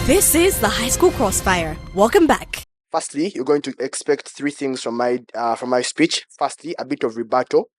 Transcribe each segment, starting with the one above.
This is the High School Crossfire. Welcome back. Firstly, you're going to expect three things from my speech. Firstly, a bit of rebuttal.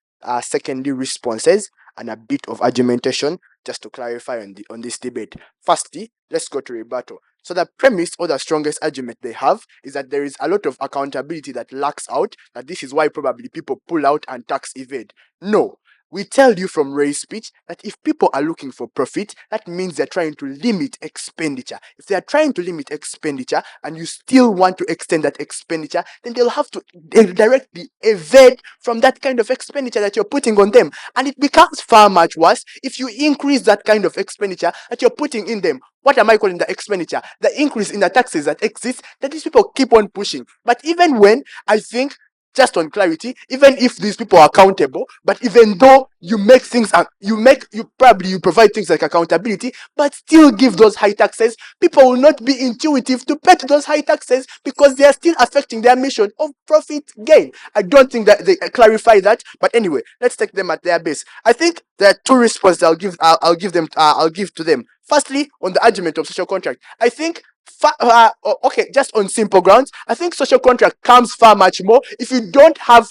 Secondly, responses, and a bit of argumentation, just to clarify on this debate. Firstly, let's go to rebuttal. So the premise or the strongest argument they have is that there is a lot of accountability that lacks out, that this is why probably people pull out and tax evade. No. We tell you from Ray's speech that if people are looking for profit, that means they're trying to limit expenditure. If they are trying to limit expenditure and you still want to extend that expenditure, then they'll have to directly evade from that kind of expenditure that you're putting on them. And it becomes far much worse if you increase that kind of expenditure that you're putting in them. What am I calling the expenditure? The increase in the taxes that exist that these people keep on pushing. But even when, I think, just on clarity, even if these people are accountable, but even though you make things, you provide things like accountability, but still give those high taxes, people will not be intuitive to pay to those high taxes because they are still affecting their mission of profit gain. I don't think that they clarify that, but anyway, let's take them at their base. I think there are two responses I'll give to them. Firstly, on the argument of social contract, I think just on simple grounds, I think social contract comes far much more if you don't have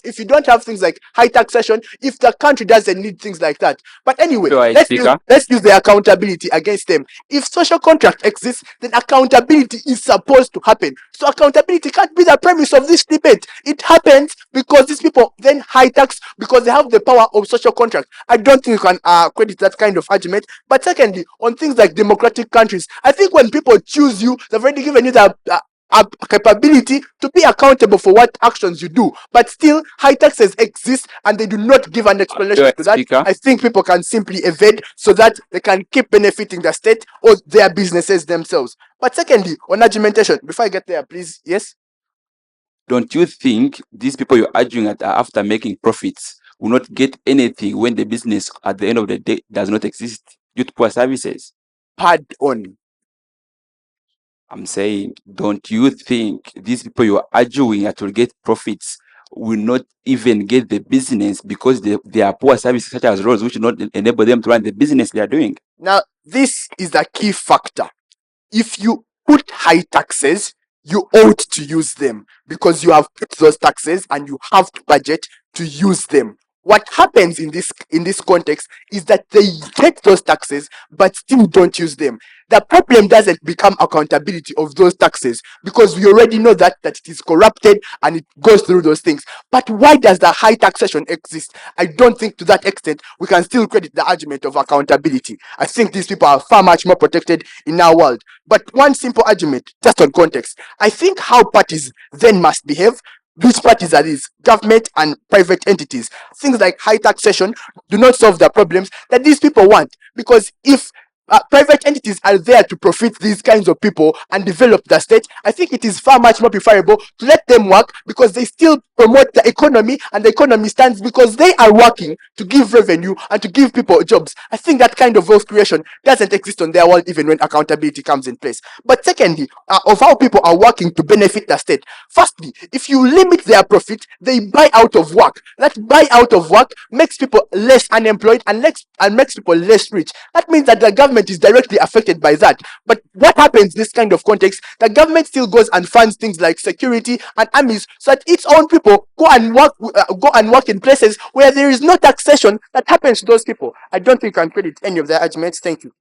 things like high taxation, if the country doesn't need things like that. But anyway, let's use the accountability against them. If social contract exists, then accountability is supposed to happen. So accountability can't be the premise of this debate. It happens because these people then high tax because they have the power of social contract. I don't think you can credit that kind of argument. But secondly, on things like democratic countries, I think when people choose you, they've already given you the capability to be accountable for what actions you do. But still, high taxes exist and they do not give an explanation to that. I think people can simply evade so that they can keep benefiting the state or their businesses themselves. But secondly, on argumentation, before I get there, please, yes? Don't you think these people you're arguing at are after making profits will not get anything when the business at the end of the day does not exist due to poor services? Pardon. I'm saying, don't you think these people you're arguing that will get profits will not even get the business because they are poor services such as roads, which will not enable them to run the business they are doing? Now, this is the key factor. If you put high taxes, you ought to use them because you have put those taxes and you have to budget to use them. What happens in this context is that they get those taxes but still don't use them. The problem doesn't become accountability of those taxes because we already know that it is corrupted and it goes through those things. But why does the high taxation exist? I don't think to that extent we can still credit the argument of accountability. I think these people are far much more protected in our world. But one simple argument, just on context, I think how parties then must behave. Which parties are these? Government and private entities. Things like high taxation do not solve the problems that these people want. Because if private entities are there to profit these kinds of people and develop the state, I think it is far much more preferable to let them work because they still promote the economy and the economy stands because they are working to give revenue and to give people jobs. I think that kind of wealth creation doesn't exist on their world even when accountability comes in place. But secondly, of how people are working to benefit the state. Firstly, if you limit their profit, they buy out of work. That buy out of work makes people less unemployed and makes people less rich. That means that the government is directly affected by that. But what happens in this kind of context? The government still goes and funds things like security and armies so that its own people go and work in places where there is no taxation that happens to those people. I don't think I can credit any of their arguments. Thank you.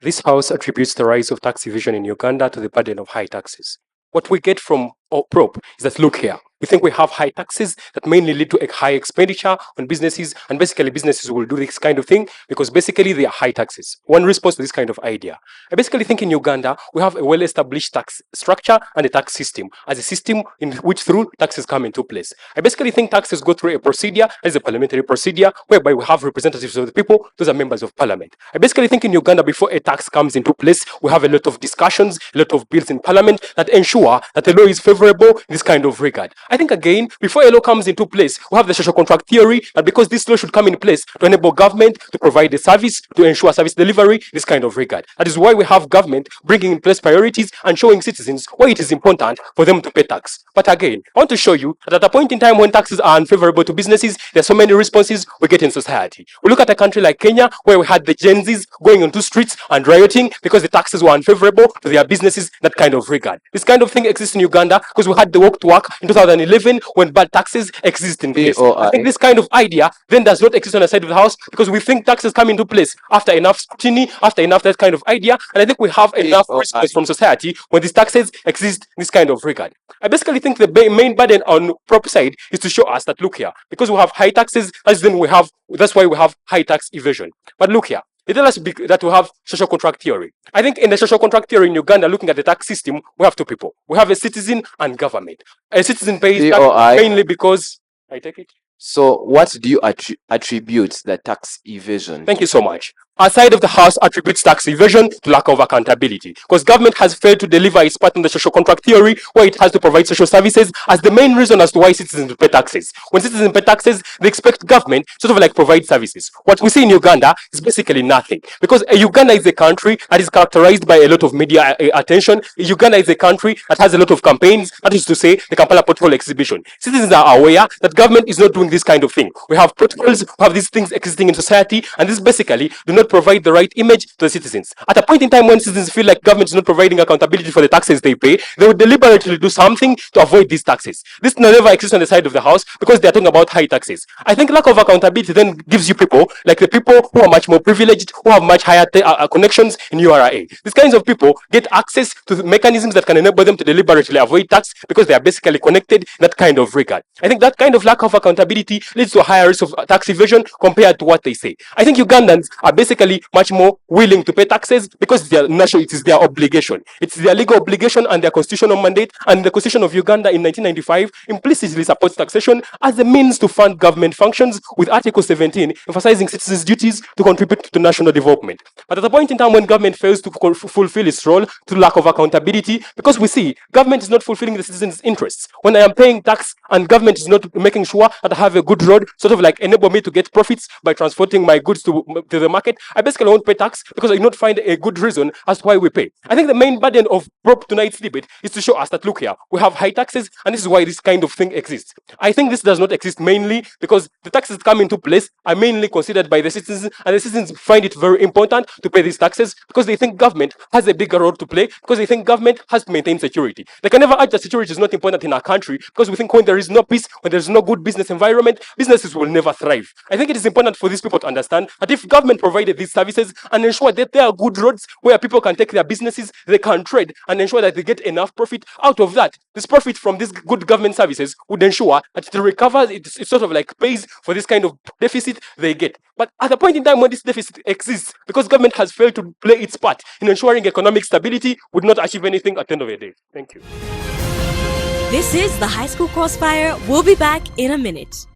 This house attributes the rise of tax evasion in Uganda to the burden of high taxes. What we get from prop is that, look here, we think we have high taxes that mainly lead to a high expenditure on businesses, and basically businesses will do this kind of thing because basically they are high taxes. One response to this kind of idea. I basically think in Uganda, we have a well-established tax structure and a tax system as a system in which through taxes come into place. I basically think taxes go through a procedure as a parliamentary procedure whereby we have representatives of the people, those are members of parliament. I basically think in Uganda, before a tax comes into place, we have a lot of discussions, a lot of bills in parliament that ensure that the law is favorable in this kind of regard. I think again, before a law comes into place, we have the social contract theory, and because this law should come in place to enable government to provide the service, to ensure service delivery, this kind of regard. That is why we have government bringing in place priorities and showing citizens why it is important for them to pay tax. But again, I want to show you that at a point in time when taxes are unfavorable to businesses, there are so many responses we get in society. We look at a country like Kenya, where we had the Gen Zs going onto streets and rioting because the taxes were unfavorable to their businesses, that kind of regard. This kind of thing exists in Uganda because we had the walk to work in 2011 when bad taxes exist in place. I think this kind of idea then does not exist on the side of the house because we think taxes come into place after enough scrutiny, after enough that kind of idea, and I think we have enough response from society when these taxes exist in this kind of regard. I basically think the main burden on prop side is to show us that look here, because we have high taxes, that's why we have high tax evasion. But look here, it tells us that we have social contract theory. I think in the social contract theory in Uganda, looking at the tax system, we have two people. We have a citizen and government. A citizen pays tax mainly because I take it. So what do you attribute the tax evasion? Thank you so much. Our side of the house attributes tax evasion to lack of accountability because government has failed to deliver its part in the social contract theory where it has to provide social services as the main reason as to why citizens pay taxes. When citizens pay taxes, they expect government sort of like provide services. What we see in Uganda is basically nothing because Uganda is a country that is characterized by a lot of media attention. Uganda is a country that has a lot of campaigns, that is to say the Kampala Protocol exhibition. Citizens are aware that government is not doing this kind of thing. We have protocols, we have these things existing in society, and this basically do not provide the right image to the citizens. At a point in time when citizens feel like government is not providing accountability for the taxes they pay, they would deliberately do something to avoid these taxes. This never exists on the side of the house because they're talking about high taxes. I think lack of accountability then gives you people, like the people who are much more privileged, who have much higher connections in URA. These kinds of people get access to the mechanisms that can enable them to deliberately avoid tax because they are basically connected in that kind of regard. I think that kind of lack of accountability leads to a higher risk of tax evasion compared to what they say. I think Ugandans are basically much more willing to pay taxes because it is their obligation. It's their legal obligation and their constitutional mandate, and the Constitution of Uganda in 1995 implicitly supports taxation as a means to fund government functions, with Article 17 emphasizing citizens' duties to contribute to national development. But at the point in time when government fails to fulfill its role through lack of accountability, because we see government is not fulfilling the citizens' interests. When I am paying tax and government is not making sure that I have a good road, sort of like enable me to get profits by transporting my goods to the market, I basically won't pay tax because I do not find a good reason as to why we pay. I think the main burden of tonight's debate is to show us that look here, we have high taxes and this is why this kind of thing exists. I think this does not exist mainly because the taxes that come into place are mainly considered by the citizens, and the citizens find it very important to pay these taxes because they think government has a bigger role to play, because they think government has to maintain security. They can never argue that security is not important in our country because we think when there is no peace, when there is no good business environment, businesses will never thrive. I think it is important for these people to understand that if government provided these services and ensure that there are good roads where people can take their businesses, they can trade and ensure that they get enough profit out of that. This profit from these good government services would ensure that it recovers, it sort of like pays for this kind of deficit they get. But at the point in time when this deficit exists, because government has failed to play its part in ensuring economic stability, would not achieve anything at the end of the day. Thank you. This is the High School Crossfire. We'll be back in a minute.